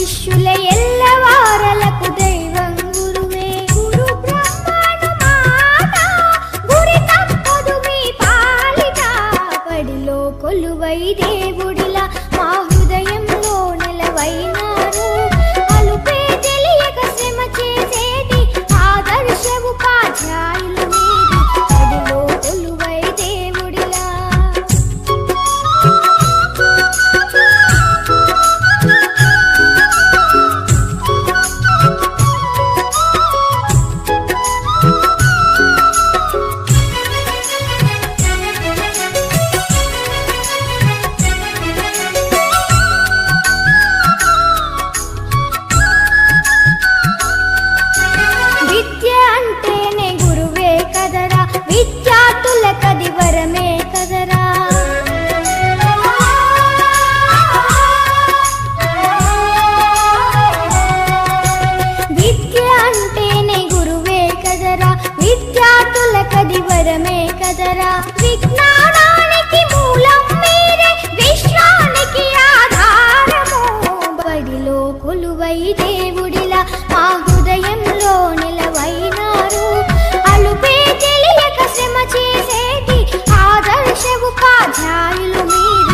శిష్యుల ఎల్లవారలకు దైవం గురువే. గురు బ్రహ్మను మాట గురి తప్పదు మీ పాలిట. బడిలో కొలువై దేవుడిలా మా హృదయంలో నిలవైనారు. అలుపే తెలియక శ్రమ చేసేటి ఆదర్శ ఉపాధ్యాయులు మీరు. బడిలో కొలువై దేవుడిలా విద్య అంటేనే గురువే కదరా, విద్యార్థులకది వరమే కదరా. విద్య అంటేనే గురువే కదరా, విద్యార్థులకది వరమే కదరా. విజ్ఞానానికి మూలం మీరే, విశ్వానికి ఆధారము. బడిలో కొలువై దేవుడిలా మా హృదయంలో నిలవైనారు. అలుపే తెలియక శ్రమ చేసేటి ఆదర్శ ఉపాధ్యాయులు మీరు.